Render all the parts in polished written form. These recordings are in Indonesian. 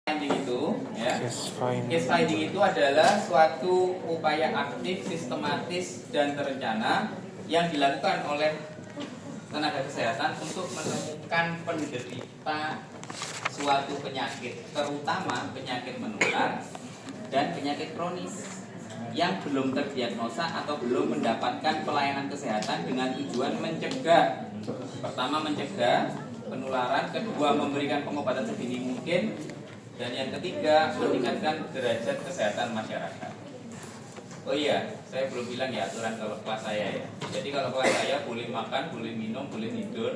finding itu, ya. Case finding itu adalah suatu upaya aktif, sistematis dan terencana yang dilakukan oleh tenaga kesehatan untuk menemukan penderita suatu penyakit, terutama penyakit menular dan penyakit kronis yang belum terdiagnosa atau belum mendapatkan pelayanan kesehatan dengan tujuan mencegah. Pertama, mencegah penularan, kedua, memberikan pengobatan sedini mungkin, dan yang ketiga, meningkatkan derajat kesehatan masyarakat. Oh iya, saya belum bilang ya aturan kalau kelas saya ya. Jadi kalau kelas saya boleh makan, boleh minum, boleh tidur.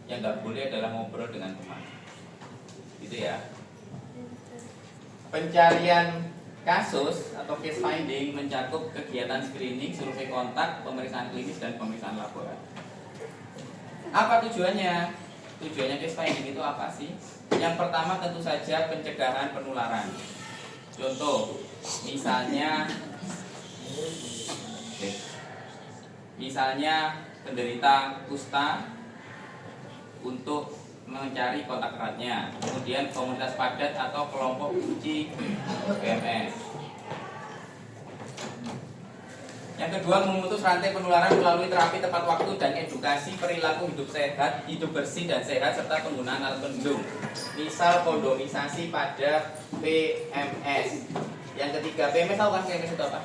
Yang nggak boleh adalah ngobrol dengan teman. Gitu ya. Pencarian kasus atau case finding mencakup kegiatan screening, survei kontak, pemeriksaan klinis, dan pemeriksaan laboratorium. Apa tujuannya? Tujuannya case finding itu apa sih? Yang pertama tentu saja pencegahan penularan. Contoh, misalnya penderita kusta untuk mencari kontak eratnya, kemudian komunitas padat atau kelompok kunci PMS. Yang kedua, memutus rantai penularan melalui terapi tepat waktu dan edukasi perilaku hidup sehat, hidup bersih dan sehat, serta penggunaan alat pelindung. Misal kondomisasi pada PMS. Yang ketiga, PMS tahu kan PMS itu apa?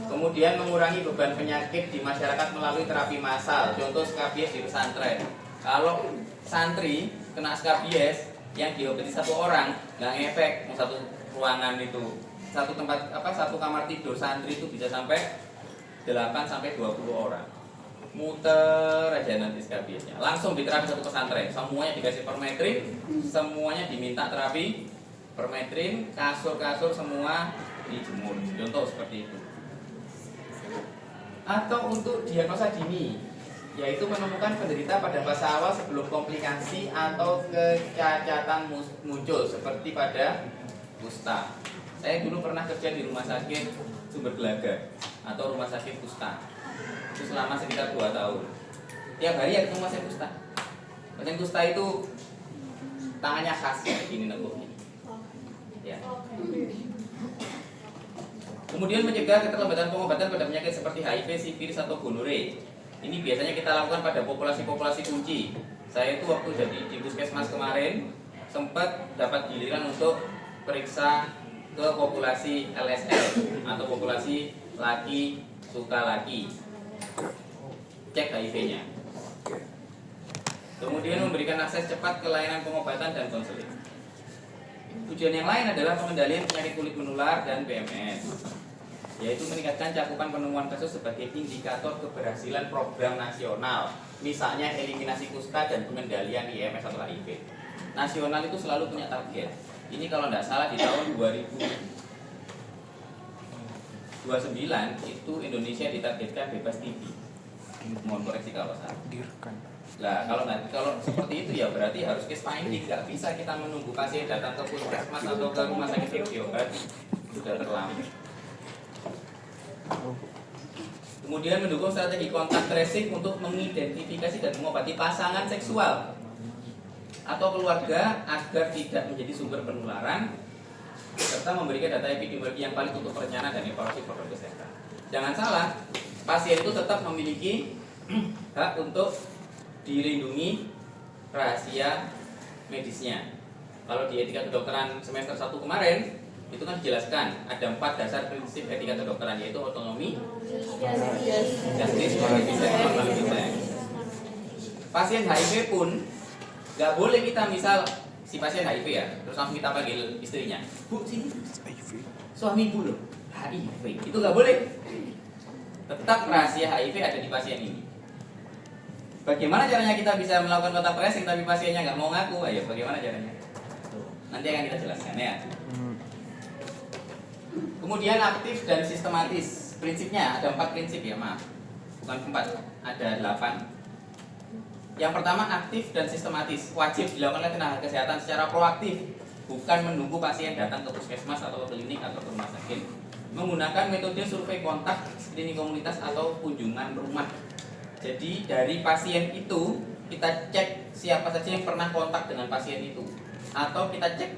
Kemudian mengurangi beban penyakit di masyarakat melalui terapi massal. Contoh skabies di pesantren. Kalau santri kena skabies yang diobati satu orang, nggak ngefek, satu ruangan itu, satu tempat satu kamar tidur santri itu bisa sampai 8 sampai 20 orang. Muter aja nanti skabiesnya. Langsung diterapi satu pesantren. Semuanya dikasih permetrin, semuanya diminta terapi permetrin, kasur-kasur semua dijemur. Contoh seperti itu. Atau untuk diagnosa dini, yaitu menemukan penderita pada fase awal sebelum komplikasi atau kecacatan muncul seperti pada kusta. Saya dulu pernah kerja di rumah sakit Sumber Gelaga atau rumah sakit kusta. Itu selama sekitar 2 tahun. Tiap hari ya ketemu pasien kusta. Pasien kusta itu tangannya khas kayak gini nekuknya. Ya. Kemudian mencegah keterlambatan pengobatan pada penyakit seperti HIV, sifilis atau gonore. Ini biasanya kita lakukan pada populasi-populasi kunci. Saya itu waktu jadi di puskesmas kemarin sempat dapat giliran untuk periksa ke populasi LSL atau populasi laki suka laki. Cek HIV-nya. Kemudian memberikan akses cepat ke layanan pengobatan dan konseling. Tujuan yang lain adalah pengendalian penyakit kulit menular dan PMS, yaitu meningkatkan cakupan penemuan kasus sebagai indikator keberhasilan program nasional. Misalnya eliminasi kusta dan pengendalian IMS atau HIV. Nasional itu selalu punya target. Ini kalau tidak salah di tahun 2029 itu Indonesia ditargetkan bebas TB. Mohon koreksi kalau salah. Nah, kalau seperti itu ya berarti harus case finding. Nggak bisa kita menunggu pasien datang ke puskesmas atau ke rumah sakit diobat, sudah terlambat. Kemudian mendukung strategi kontak tracing untuk mengidentifikasi dan mengobati pasangan seksual atau keluarga agar tidak menjadi sumber penularan, serta memberikan data epidemiologi yang valid untuk perencanaan dan evaluasi program kesehatan. Jangan salah, pasien itu tetap memiliki hak untuk dilindungi rahasia medisnya. Kalau di etika kedokteran semester 1 kemarin itu kan dijelaskan ada 4 dasar prinsip etika kedokteran, yaitu otonomi, justice, pasien HIV pun nggak boleh kita misal si pasien HIV ya, terus langsung kita panggil istrinya, Bu sini, suami Bu loh HIV, itu nggak boleh. Tetap rahasia HIV ada di pasien ini. Bagaimana caranya kita bisa melakukan kontak tracing tapi pasiennya nggak mau ngaku? Ayo, bagaimana caranya? Nanti akan kita jelaskan ya. Kemudian aktif dan sistematis. Prinsipnya ada 4 prinsip ya, maaf. Bukan 4, ada 8. Yang pertama, aktif dan sistematis. Wajib dilakukan oleh tenaga kesehatan secara proaktif, bukan menunggu pasien datang ke puskesmas atau ke klinik atau ke rumah sakit. Menggunakan metode survei kontak, screening komunitas atau kunjungan rumah. Jadi dari pasien itu kita cek siapa saja yang pernah kontak dengan pasien itu. atau kita cek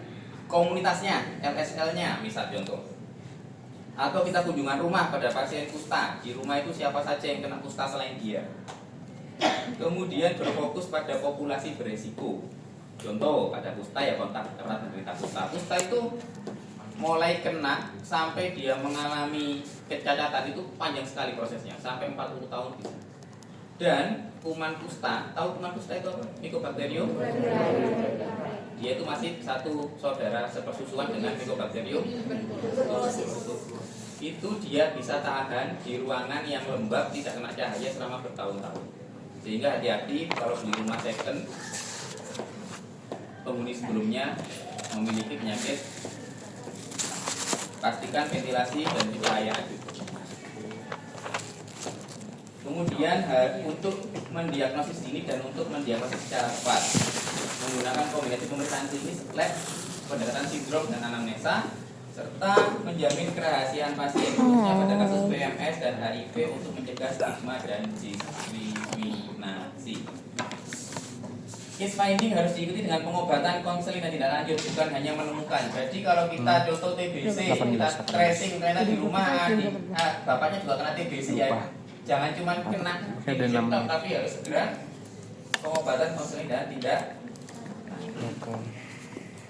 komunitasnya, LSL-nya misal contoh. Atau kita kunjungan rumah pada pasien kusta. Di rumah itu siapa saja yang kena kusta selain dia. Kemudian berfokus pada populasi beresiko. Contoh pada kusta ya kontak erat menderita kusta. Kusta itu mulai kena sampai dia mengalami kecacatan itu panjang sekali prosesnya, sampai 40 tahun bisa. Dan kuman kusta, tahu kuman kusta itu apa? Mycobacterium. Dia itu masih satu saudara sepersusuan dengan Mycobacterium. Itu dia bisa tahan di ruangan yang lembab, tidak kena cahaya selama bertahun-tahun. Sehingga hati-hati kalau beli rumah second, penghuni sebelumnya memiliki penyakit, pastikan ventilasi dan cahaya aduk. Kemudian untuk mendiagnosis ini dan untuk mendiagnosis secara tepat menggunakan kombinasi pemeriksaan klinis, lab, pendekatan sindrom dan anamnesa, serta menjamin kerahasiaan pasien khususnya pada kasus PMS dan HIV untuk mencegah stigma dan diskriminasi. Case finding harus diikuti dengan pengobatan, konseling dan tindak lanjut, bukan hanya menemukan. Jadi kalau kita contoh TBC, kita tracing ternyata di rumah, bapaknya juga kena TBC ya. Jangan cuma kena TBC tapi harus segera pengobatan, konseling dan tindak.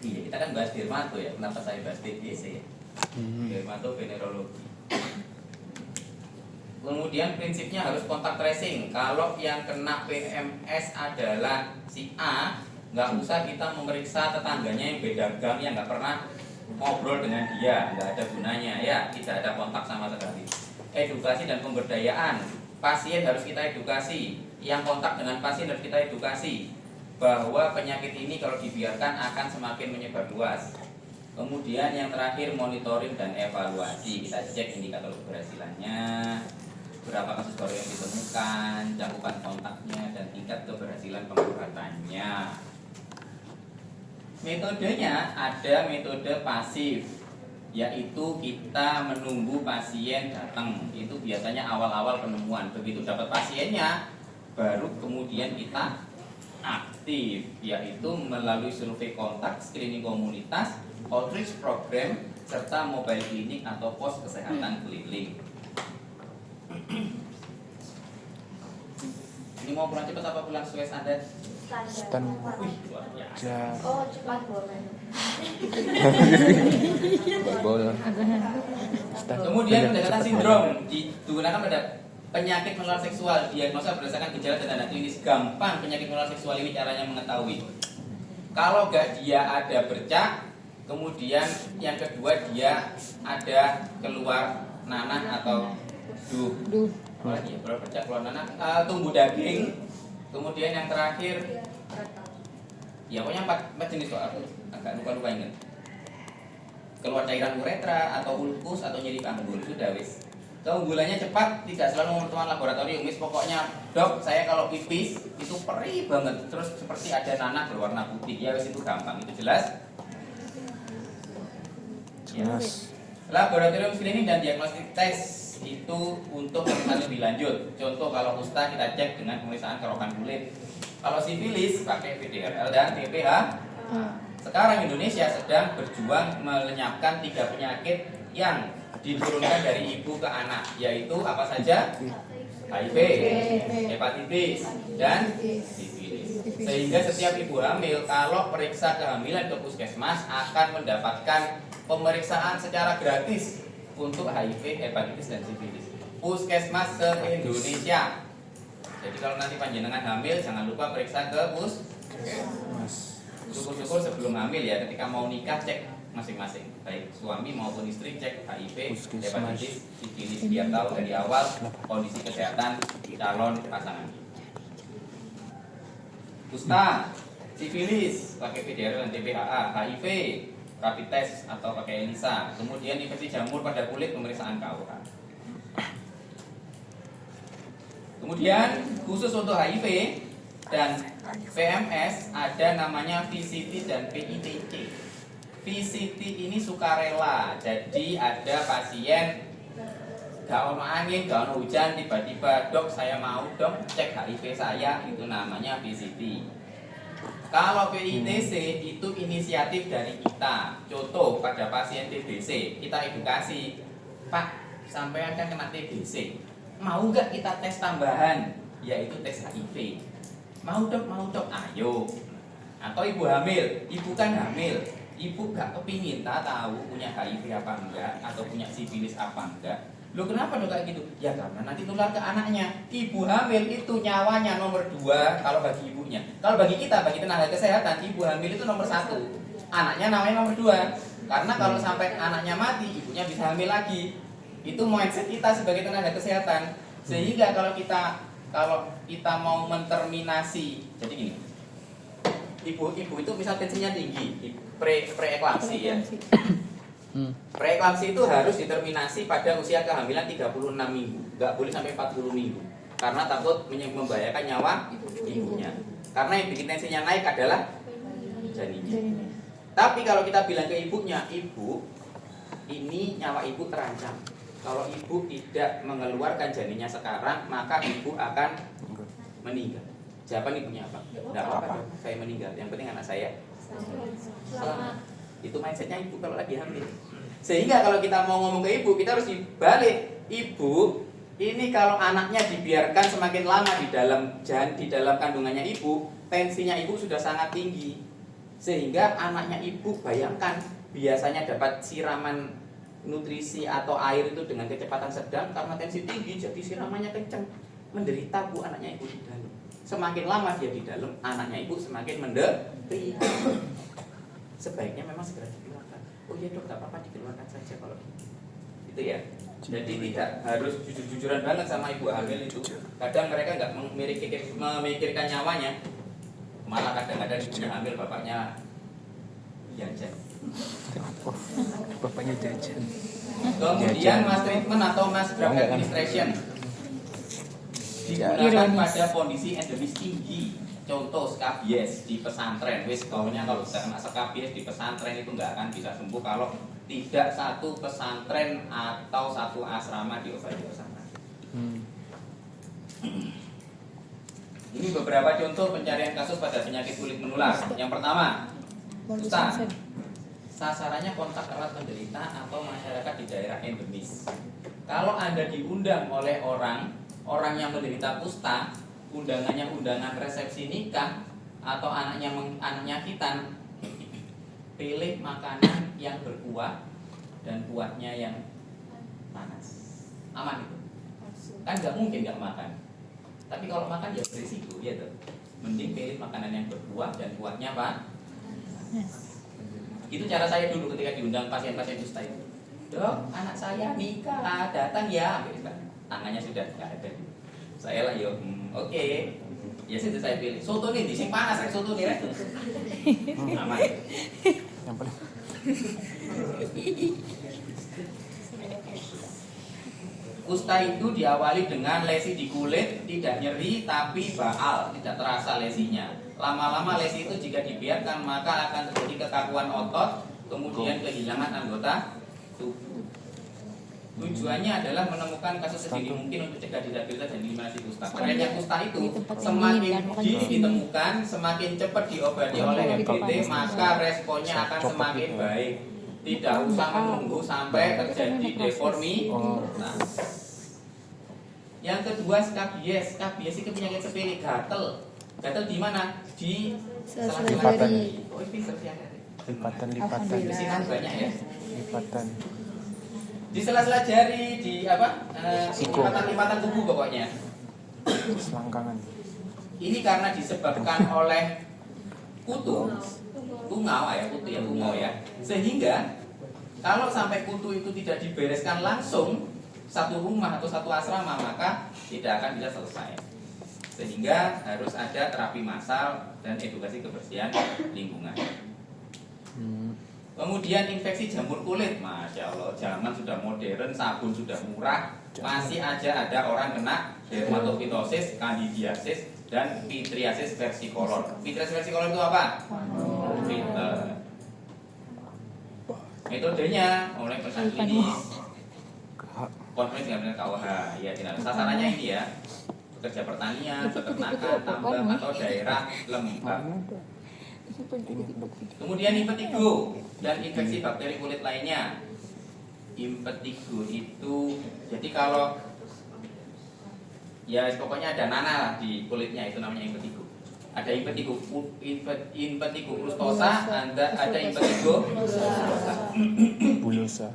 Iya, kita kan bahas dermato ya. Kenapa saya bahas TBC ya? Dermatovenerologi. Kemudian prinsipnya harus kontak tracing. Kalau yang kena PMS adalah si A, nggak usah kita memeriksa tetangganya yang beda gang yang nggak pernah ngobrol dengan dia, nggak ada gunanya ya, tidak ada kontak sama sekali. Edukasi dan pemberdayaan, pasien harus kita edukasi, yang kontak dengan pasien harus kita edukasi bahwa penyakit ini kalau dibiarkan akan semakin menyebar luas. Kemudian yang terakhir monitoring dan evaluasi, kita cek indikator keberhasilannya, berapa kasus baru yang ditemukan, cakupan kontaknya, dan tingkat keberhasilan pengobatannya. Metodenya ada metode pasif, yaitu kita menunggu pasien datang. Itu biasanya awal-awal penemuan. Begitu dapat pasiennya, baru kemudian kita aktif, yaitu melalui survei kontak, screening komunitas, outreach program, serta mobile klinik atau pos kesehatan keliling. Ini mau pulang cepat apa pulang Suez Anda? Standar. Wih, luar biasa. Oh, cepat boleh. Boleh. Kemudian pendekatan sindrom digunakan pada penyakit menular seksual, diagnosa berdasarkan gejala dan tanda klinis. Gampang penyakit menular seksual ini caranya mengetahui. Kalau nggak dia ada bercak, kemudian yang kedua dia ada keluar nanah atau duh. Oh iya, bercak keluar nanah, tumbuh daging. Kemudian yang terakhir, ya pokoknya 4 jenis kok, aku agak lupa ingat. Keluar cairan uretra atau ulkus atau nyeri panggul, sudah wis. Keunggulannya cepat, tidak selalu membutuhkan laboratorium. Pokoknya dok, saya kalau pipis itu perih banget, terus seperti ada nanah berwarna putih. Ya wis, itu gampang, itu jelas. Jelas. Laboratorium screening dan diagnostik tes itu untuk pemeriksaan lebih lanjut. Contoh kalau kusta kita cek dengan pemeriksaan kerokan kulit. Kalau sifilis pakai VDRL dan TPH. Sekarang Indonesia sedang berjuang melenyapkan 3 penyakit yang diturunkan dari ibu ke anak, yaitu apa saja? HIV, hepatitis, dan sifilis. Sehingga setiap ibu hamil kalau periksa kehamilan ke puskesmas akan mendapatkan pemeriksaan secara gratis untuk HIV, hepatitis, dan sifilis. Puskesmas se-Indonesia. Jadi kalau nanti panjenengan hamil jangan lupa periksa ke puskesmas. Syukur-syukur sebelum hamil ya, ketika mau nikah cek masing-masing, baik suami maupun istri cek HIV, hepatitis, sifilis, biar tahu dari awal kondisi kesehatan calon pasangan. Kusta, sifilis pakai VDR dan TPHA, HIV rapid test atau pakai ELISA, kemudian infeksi jamur pada kulit pemeriksaan KUH. Kemudian khusus untuk HIV dan PMS ada namanya VCT dan PITC. VCT ini sukarela, jadi ada pasien gak ono angin, gak ono hujan, tiba-tiba dok saya mau dok cek HIV saya, itu namanya VCT. Kalau PITC itu inisiatif dari kita. Contoh pada pasien TBC, kita edukasi, Pak, sampean kan kena TBC, mau nggak kita tes tambahan, yaitu tes HIV? Mau dok, ayo. Atau ibu hamil, ibu kan hamil, ibu nggak kepingin tahu punya HIV apa enggak, atau punya sifilis apa enggak. Loh kenapa dok kayak gitu? Ya karena nanti tular ke anaknya. Ibu hamil itu nyawanya nomor 2 kalau bagi ibunya. Kalau bagi kita, bagi tenaga kesehatan, ibu hamil itu nomor 1. Anaknya namanya nomor 2. Karena kalau sampai anaknya mati, ibunya bisa hamil lagi. Itu mindset kita sebagai tenaga kesehatan. Sehingga kalau kita mau menterminasi, jadi gini. Ibu itu misal tensinya tinggi, preeklamsi ya. Preeklamsi itu harus diterminasi pada usia kehamilan 36 minggu, nggak boleh sampai 40 minggu, karena takut membahayakan nyawa ibunya. Karena yang bikin tensinya naik adalah janinnya. Tapi kalau kita bilang ke ibunya, ibu, ini nyawa ibu terancam. Kalau ibu tidak mengeluarkan janinnya sekarang, maka ibu akan meninggal. Jawaban ibunya apa? Tidak apa-apa, saya meninggal. Yang penting anak saya selamat. Itu mindsetnya ibu kalau lagi hamil. Sehingga kalau kita mau ngomong ke ibu, kita harus dibalik. Ibu, ini kalau anaknya dibiarkan semakin lama di dalam kandungannya ibu, tensinya ibu sudah sangat tinggi. Sehingga anaknya ibu, bayangkan, biasanya dapat siraman nutrisi atau air itu dengan kecepatan sedang, karena tensi tinggi, jadi siramannya kencang. Menderita bu anaknya ibu di dalam. Semakin lama dia di dalam, anaknya ibu semakin menderita. Sebaiknya memang segera dikeluarkan. Oh iya dok, tak apa-apa dikeluarkan saja kalau itu ya. Jadi tidak harus jujur-jujuran banget sama ibu hamil itu. Kadang mereka nggak memikirkan nyawanya. Malah kadang-kadang ibunya hamil, bapaknya jajan. Bapaknya jajan. Kemudian mass treatment atau mass drug administration digunakan pada kondisi endemis tinggi. Contoh skabies di pesantren, pokoknya kalau sudah kena skabies di pesantren itu nggak akan bisa sembuh kalau tidak satu pesantren atau satu asrama diobati bersama. Ini beberapa contoh pencarian kasus pada penyakit kulit menular. Yang pertama, kusta. Sasarannya kontak erat penderita atau masyarakat di daerah endemis. Kalau Anda diundang oleh orang yang menderita kusta, undangannya undangan resepsi nikah atau anaknya nyakitan, pilih makanan yang berkuah dan kuahnya yang panas, aman itu. Kan nggak mungkin nggak makan. Tapi kalau makan ya berisiko, ya tuh. Mending pilih makanan yang berkuah dan kuahnya panas. Itu cara saya dulu ketika diundang pasien-pasien kusta itu. Dok, anak saya nikah, datang ya. Tangannya sudah nggak ada. Saya lah yo, oke. Ya situ saya pilih. Soto nih, sing panas rek soto nih rek. Aman. Yang paling Kusta itu diawali dengan lesi di kulit, tidak nyeri tapi baal, tidak terasa lesinya. Lama-lama lesi itu jika dibiarkan maka akan terjadi kekakuan otot, kemudian kehilangan anggota tubuh. Tujuannya adalah menemukan kasus sedini mungkin untuk cegah disabilitas dan eliminasi kusta. Kerennya kusta itu semakin dini ditemukan, semakin cepat diobati oleh MBT, maka responnya akan semakin baik. Tidak usah menunggu sampai terjadi deformitas. Yang kedua skabies. Skabies itu penyakit sepele, gatel. Gatel di mana? Di sela-sela jari. Oh, ini lipatan. Di sini banyak ya. Lipatan. Di sela-sela jari, di apa? Lipatan-lipatan tubuh pokoknya. Selangkangan. Ini karena disebabkan oleh kutu, tungau ya, kutu ya, tungau ya. Sehingga kalau sampai kutu itu tidak dibereskan langsung satu rumah atau satu asrama, maka tidak akan bisa selesai. Sehingga harus ada terapi massal dan edukasi kebersihan lingkungan. Kemudian infeksi jamur kulit, masya Allah, zaman sudah modern, sabun sudah murah, masih aja ada orang kena dermatofitosis, kandidiasis, dan pitriasis versicolor. Pitriasis versicolor itu apa? Metodenya mulai pesan klinis, konflik dengan KUH, ya tidak. Sasarannya ini ya, pekerja pertanian, peternakan, tambang atau daerah lembab. Ini untuk video. Kemudian impetigo dan infeksi bakteri kulit lainnya. Impetigo itu jadi kalau ya pokoknya ada nanah lah di kulitnya, itu namanya impetigo. Ada impetigo frustosa, ada impetigo Bulosa.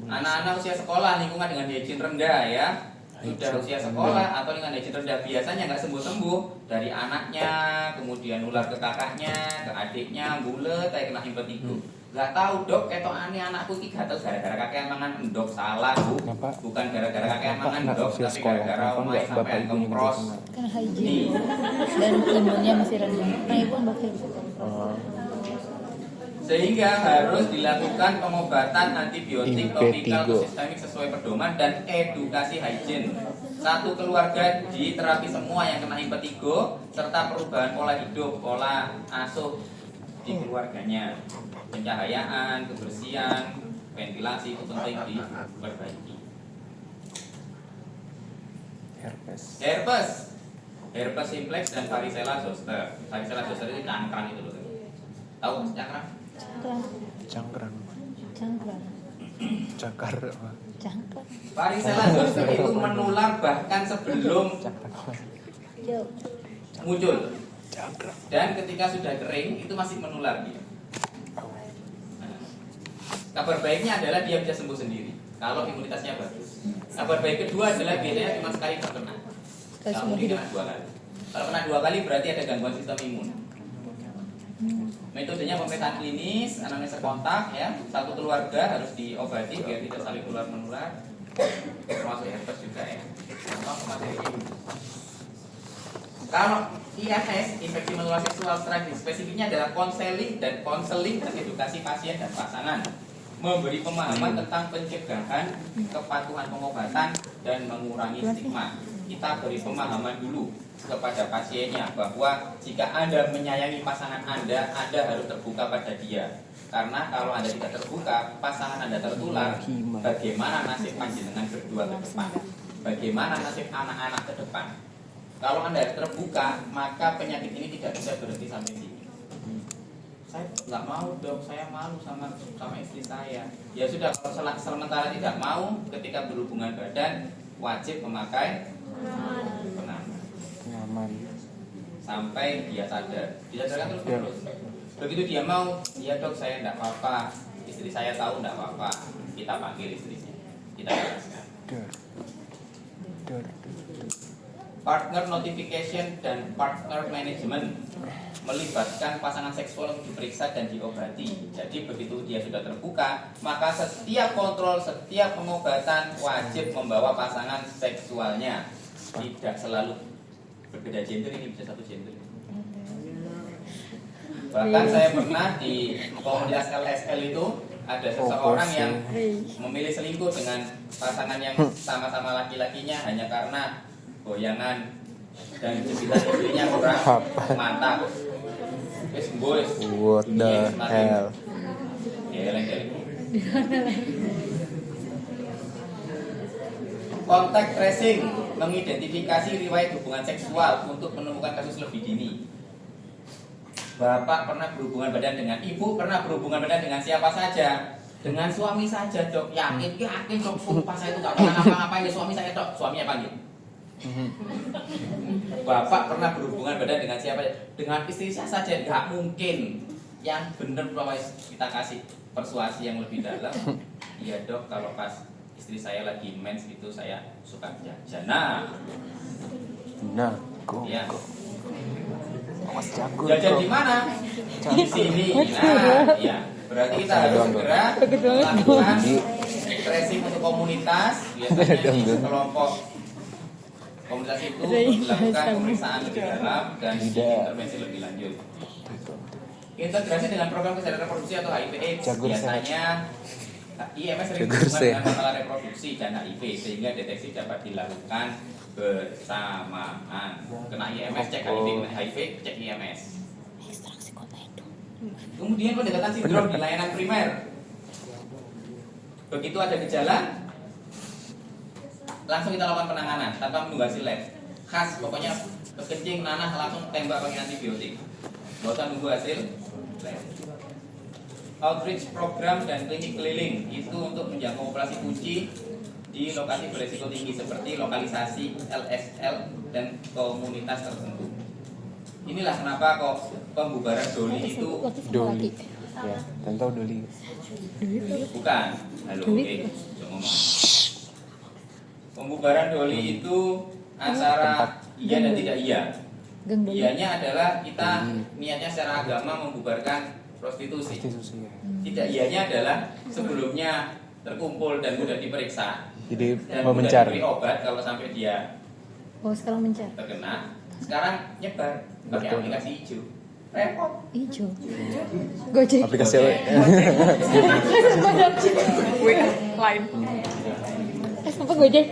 anak-anak usia sekolah lingkungan dengan hygiene rendah ya. Sudah usia sekolah atau dengan hygiene rendah biasanya nggak sembuh-sembuh, dari anaknya kemudian nular ke kakaknya, ke adiknya, bulet kayak kena impetigo. Nggak tahu dok, ketokane anakku iki gatel gara-gara kakek mangan endok. Salah bu, Kenapa? bukan gara-gara kakek mangan Kenapa endok, usia tapi sekolah? gara-gara Kenapa omai nggak bapak sampai ibunya kempros. Kan hygiene dan imunnya masih rendah. Nah ibu kan bakal bisa kontrol. Sehingga harus dilakukan pengobatan antibiotik topikal Impetigo. sistemik sesuai pedoman dan edukasi hygiene. Satu keluarga diterapi semua yang kena impetigo serta perubahan pola hidup, pola asuh di keluarganya. Pencahayaan, kebersihan, ventilasi itu penting diperbaiki. Herpes simplex dan varicella zoster. Varicella zoster itu cangkrang itu loh. Tahu cangkrang? Cangkrang. Cangkrang. Cakar apa? Cangkrang. Varicella zoster itu menular bahkan sebelum Jauh. muncul, Cangkrang. dan ketika sudah kering itu masih menular dia. Kabar baiknya adalah dia bisa sembuh sendiri kalau imunitasnya bagus. Kabar baik kedua adalah biasanya cuma sekali terkena. Nggak mungkin kena 2 kali. Kalau kena 2 kali berarti ada gangguan sistem imun. Metodenya pemeriksaan klinis, anamnesa kontak ya. Satu keluarga harus diobati biar tidak saling tular menular. Termasuk herpes juga ya. Contoh materi ini. Kalau IMS, infeksi menular seksual secara spesifiknya adalah konseling dan edukasi pasien dan pasangan. Memberi pemahaman tentang pencegahan, kepatuhan pengobatan, dan mengurangi stigma. Kita beri pemahaman dulu kepada pasiennya bahwa jika Anda menyayangi pasangan Anda harus terbuka pada dia. Karena kalau Anda tidak terbuka, pasangan Anda tertular, bagaimana nasib panjenengan berdua ke depan? Bagaimana nasib anak-anak ke depan? Kalau Anda terbuka, maka penyakit ini tidak bisa berhenti sampai sini. Saya nggak mau dok, saya malu sama istri saya. Ya sudah, kalau sementara tidak mau, ketika berhubungan badan wajib memakai pengaman Nyaman. sampai dia sadar. Disadarkan terus. Begitu dia mau, ya dok saya nggak apa-apa, istri saya tahu nggak apa-apa, kita panggil istrinya, kita jelaskan. Partner notification dan partner management melibatkan pasangan seksual untuk diperiksa dan diobati. Jadi begitu dia sudah terbuka, maka setiap kontrol, setiap pengobatan wajib membawa pasangan seksualnya. Tidak selalu berbeda gender, ini bisa satu gender. Bahkan saya pernah di komunitas LSL itu ada seseorang yang memilih selingkuh dengan pasangan yang sama-sama laki-lakinya hanya karena goyangan dan jepitan istrinya kurang mantap. Boys, What the hell? Kontak tracing mengidentifikasi riwayat hubungan seksual untuk menemukan kasus lebih dini. Bapak pernah berhubungan badan dengan ibu, pernah berhubungan badan dengan siapa saja? Dengan suami saja dok. Yakin dok, sumpah saya itu gak pernah ngapa-ngapain suami saya dok. Suaminya panggil. Bapak pernah berhubungan badan dengan siapa? Dengan istri saya saja, nggak mungkin. Yang benar bahwa kita kasih persuasi yang lebih dalam. Iya dok, kalau pas istri saya lagi mens itu saya suka jajan. Nah, ya. Awas jago. Jajan di mana? Di sini. Nah, ya. Berarti kita harus segera melakukan tracing untuk komunitas. Biasanya di kelompok komunitas itu dilakukan pemeriksaan lebih dalam dan intervensi lebih lanjut. Integrasi dengan program kesehatan reproduksi atau HIV/AIDS biasanya IMS sering berhubungan dengan masalah reproduksi dan HIV sehingga deteksi dapat dilakukan bersamaan. Kena IMS cek HIV, kena HIV cek IMS. Kemudian pendekatan sindrom di layanan primer. Begitu ada gejala, langsung kita lakukan penanganan tanpa menunggu hasil lab. Khas pokoknya kekencing nanah langsung tembak pakai antibiotik. Bosan nunggu hasil lab. Outreach program dan klinik keliling itu untuk menjangkau populasi kunci di lokasi berisiko tinggi seperti lokalisasi LSL dan komunitas tertentu. Inilah kenapa kok pembubaran Doli itu Doli. Ya, dan tahu Doli. bukan. Halo, Doli. oke, coba ngomong. Pembubaran Doli itu antara iya dan tidak iya. Geng dulu. Iyanya adalah kita niatnya secara agama membubarkan prostitusi. Prostitusi ya. Tidak iyanya adalah sebelumnya terkumpul dan mudah diperiksa Jadi dan mau mudah mencari. diberi obat kalau sampai dia Oh, sekarang mencari. terkena. Sekarang nyebar pakai Betul. aplikasi hijau. Repot. Hijau. Gojek. Aplikasi Oke. Lain. Apa Gojek?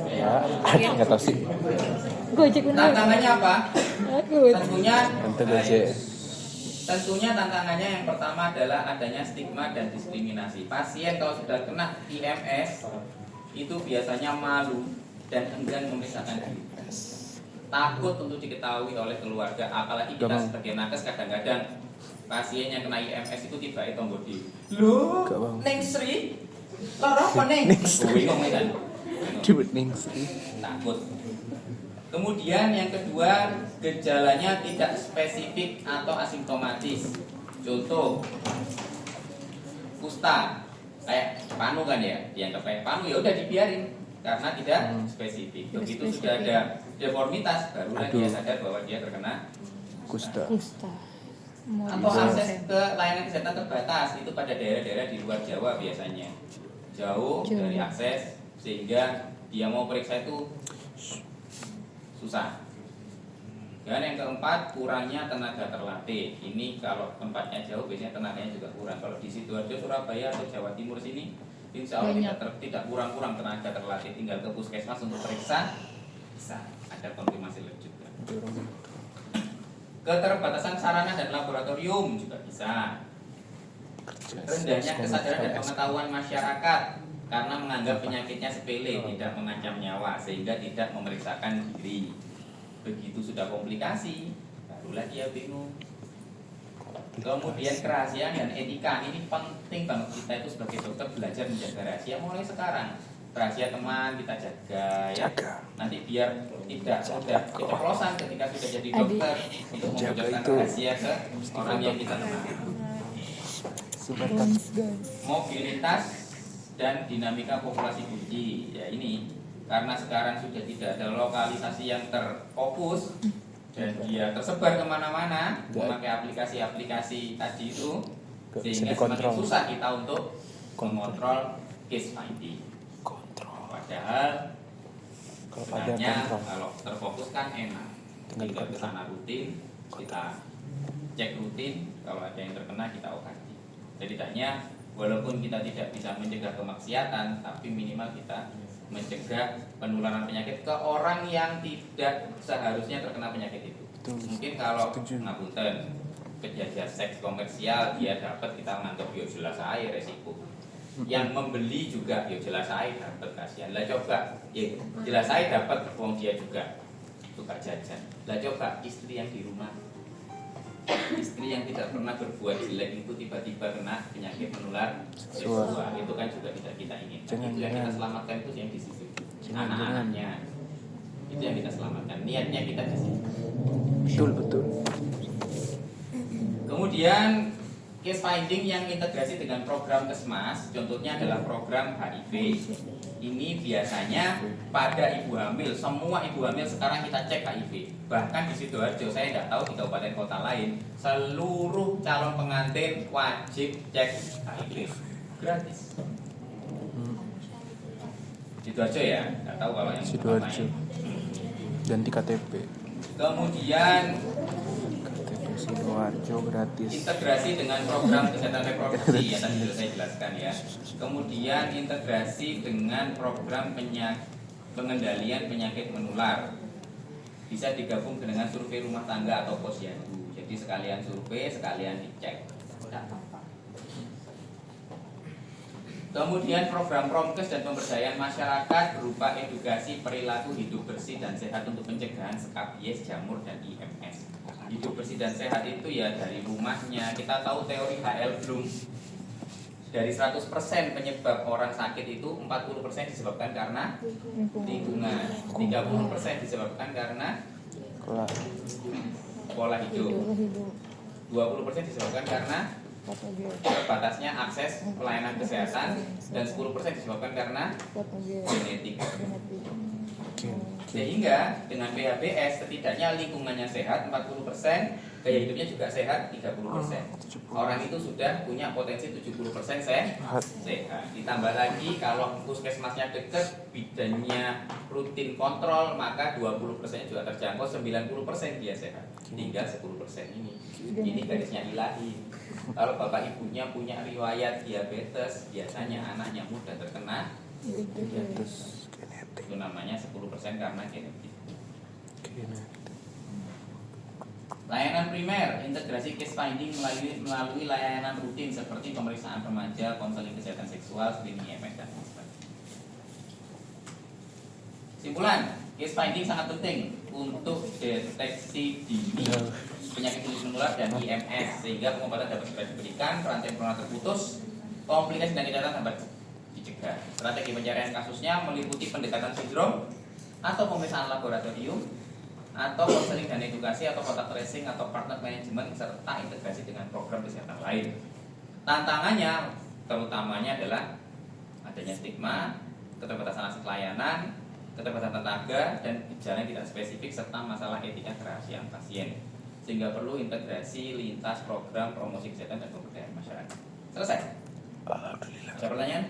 ya, nggak tahu sih. Gojek bener. Tantangannya apa? Takut. Tentunya Tentu Gojek. Tentunya tantangannya yang pertama adalah adanya stigma dan diskriminasi. Pasien kalau sudah kena IMS itu biasanya malu dan enggan memeriksakan diri. Takut untuk diketahui oleh keluarga, apalagi kita Gampang. sebagai nakes kadang-kadang pasien yang kena IMS itu tiba-tiba tombol di. Loh, Gak bang. Neng Sri, lara apa Neng? Bingung kan? Coba nih sih. Takut. Kemudian yang kedua, gejalanya tidak spesifik atau asimptomatis. Contoh, kusta, kayak panu kan ya, dianggap kayak panu ya udah dibiarin karena tidak spesifik. Tidak Begitu spesifik. sudah ada deformitas, barulah Aduh. dia sadar bahwa dia terkena. Kusta. Kusta. Mau Atau Bisa. akses ke layanan kesehatan terbatas itu pada daerah-daerah di luar Jawa biasanya jauh dari akses sehingga dia mau periksa itu susah. Dan yang keempat, kurangnya tenaga terlatih. Ini kalau tempatnya jauh biasanya tenaganya juga kurang. Kalau di Sidoarjo, Surabaya atau Jawa Timur sini, insya Allah Banyak. tidak kurang tenaga terlatih. Tinggal ke puskesmas untuk periksa, bisa ada konfirmasi lab juga. Keterbatasan sarana dan laboratorium juga bisa. Rendahnya kesadaran dan pengetahuan masyarakat karena menganggap penyakitnya sepele, tidak mengancam nyawa, sehingga tidak memeriksakan diri. Begitu sudah komplikasi, barulah dia bingung. Kemudian kerahasiaan dan etika, ini penting banget kita itu sebagai dokter belajar menjaga rahasia mulai sekarang. Rahasia teman kita jaga, ya. Nanti biar tidak mudah keceplosan ketika sudah jadi dokter untuk Jaga membocorkan itu. rahasia ke orang yang kita kenal. Guns, guns. Mobilitas dan dinamika populasi kunci, ya ini karena sekarang sudah tidak ada lokalisasi yang terfokus dan dia tersebar kemana-mana memakai aplikasi-aplikasi tadi itu, Gak bisa sehingga semakin dikontrol. susah kita untuk mengontrol case finding. Kontrol. Padahal Kalau ada sebenarnya kontrol. kalau terfokus kan enak, Tinggal tinggal ke kontrol. sana rutin, kita cek rutin, kalau ada yang terkena kita obati. Setidaknya walaupun kita tidak bisa mencegah kemaksiatan, tapi minimal kita mencegah penularan penyakit ke orang yang tidak seharusnya terkena penyakit itu. Betul. Mungkin kalau Setuju. ngapunten kejadian seks komersial dia dapat, kita menganggap yo jelas aja resiko. Yang membeli juga yo jelas aja dapat, kasihan. Lah coba, ya jelas aja dapat, wong dia juga suka jajan. Lah coba istri yang di rumah, istri yang tidak pernah berbuat jelek itu tiba-tiba kena penyakit menular seksual, itu kan juga tidak kita inginkan. Jangan, Itu yang kita jangan. selamatkan itu yang di situ, Jangan, anak-anaknya. Itu yang kita selamatkan, niatnya kita di situ. Betul. Kemudian case finding yang integrasi dengan program Kesmas, contohnya adalah program HIV. Ini biasanya pada ibu hamil, semua ibu hamil sekarang kita cek HIV. Bahkan di Sidoarjo, saya tidak tahu di kabupaten kota lain, seluruh calon pengantin wajib cek HIV gratis. Sidoarjo ya, nggak tahu kalau yang Sidoarjo. lain. Ganti KTP. Kemudian KTP Sidoarjo gratis. integrasi dengan program kesehatan reproduksi yang tadi sudah saya jelaskan ya. Kemudian integrasi dengan program pengendalian penyakit menular. Bisa digabung dengan survei rumah tangga atau posyandu. Jadi sekalian survei, sekalian dicek data. Kemudian program promkes dan pemberdayaan masyarakat berupa edukasi perilaku hidup bersih dan sehat untuk pencegahan skabies, jamur dan IMS. hidup bersih dan sehat itu ya dari rumahnya. Kita tahu teori HL Bloom, dari 100% penyebab orang sakit itu 40% disebabkan karena lingkungan, 30% disebabkan karena Kelak. pola hidup, hidup 20% disebabkan karena terbatasnya akses pelayanan kesehatan, dan 10% disebabkan karena genetik. Oke. Sehingga dengan PHBS setidaknya lingkungannya sehat 40%, gaya hidupnya juga sehat 30%. Orang itu sudah punya potensi 70% sehat. Ditambah lagi kalau puskesmasnya dekat, bidannya rutin kontrol, maka 20% juga terjangkau, 90% dia sehat. Tinggal 10% ini. Ini garisnya ilahi. Kalau bapak ibunya punya riwayat diabetes, biasanya anaknya mudah terkena Terus genetik. itu namanya 10% karena genetik. Layanan primer, integrasi case finding melalui layanan rutin seperti pemeriksaan remaja, konseling kesehatan seksual, screening IMS, dan sebagainya. Simpulan, case finding sangat penting untuk deteksi dini penyakit kulit menular dan IMS, sehingga pengobatan dapat segera diberikan, rantai penularan terputus, komplikasi dan kejahatan dapat dicegah. Strategi pencarian kasusnya meliputi pendekatan sindrom atau pemeriksaan laboratorium, atau konseling dan edukasi, atau kontak tracing, atau partner management, serta integrasi dengan program kesehatan lain. Tantangannya terutamanya adalah adanya stigma, keterbatasan akses layanan, keterbatasan tenaga, dan gejala yang tidak spesifik, serta masalah etika kerahasiaan pasien, sehingga perlu integrasi lintas program promosi kesehatan dan pemberdayaan masyarakat. Selesai? Alhamdulillah. Ada pertanyaan?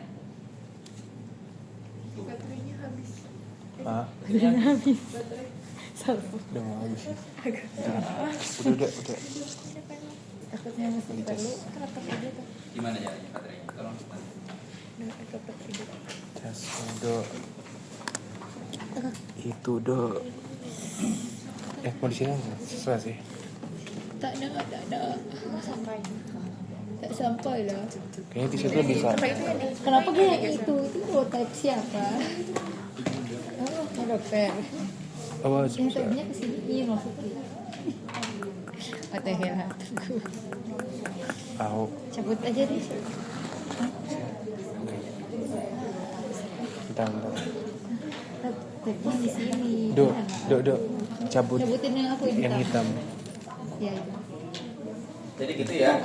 Baterainya habis. Ah, Baterai. udah mau habis. Udah. Takutnya masih perlu. Kenapa aja tuh? Gimana caranya baterainya? Tolong kita. Jas, do. Itu do. Mau di sini nggak? Sesuai sih. Tak ada. Sampai. Tak sampai lah. Kayaknya di situ bisa. Kenapa kayak itu type siapa? Oh, dokter. Oh, Yang tadinya kesini iya maksudnya. Atau ya, tunggu. Tahu. Cabut aja deh. Bentar. Tadinya di sini. Do. Cabutin yang aku yang hitam. Ya. Jadi gitu ya,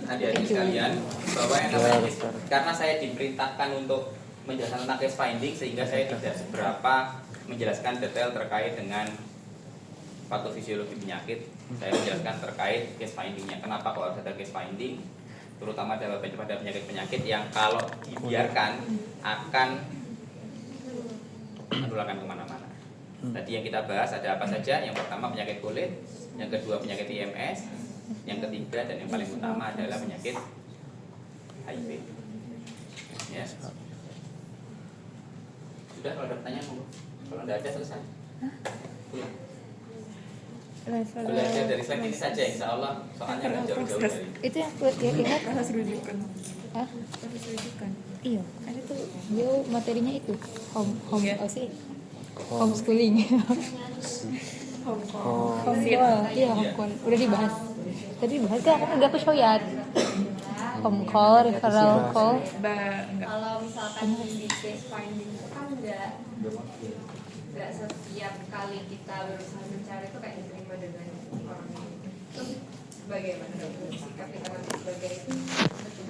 adik-adik sekalian, bahwa yang namanya karena saya diperintahkan untuk menjelaskan tentang case finding, sehingga saya tidak seberapa menjelaskan detail terkait dengan patofisiologi penyakit. Saya menjelaskan terkait case findingnya. Kenapa kok harus ada case finding? Terutama pada penyakit-penyakit yang kalau dibiarkan akan menularkan kemana-mana. Tadi yang kita bahas ada apa saja? Yang pertama penyakit kulit, yang kedua penyakit IMS, yang ketiga dan yang paling utama adalah penyakit HIV. Ya. Sudah, kalau ada pertanyaan monggo. Kalau tidak ada selesai. Belajar dari slide ini saja, insya Allah soalnya nggak jauh-jauh dari. Itu yang kulit ya ingat? Harus rujukan. Hah? Harus rujukan. Iya, kan itu dia materinya itu home Iya. homeschooling. Iya, home udah dibahas. Tadi dibahas kan udah aku shoyat. Home call, referral call. Enggak. Kalau misalkan di case finding itu kan nggak setiap kali kita berusaha mencari itu kayak diterima dengan orang itu bagaimana sikap kita sebagai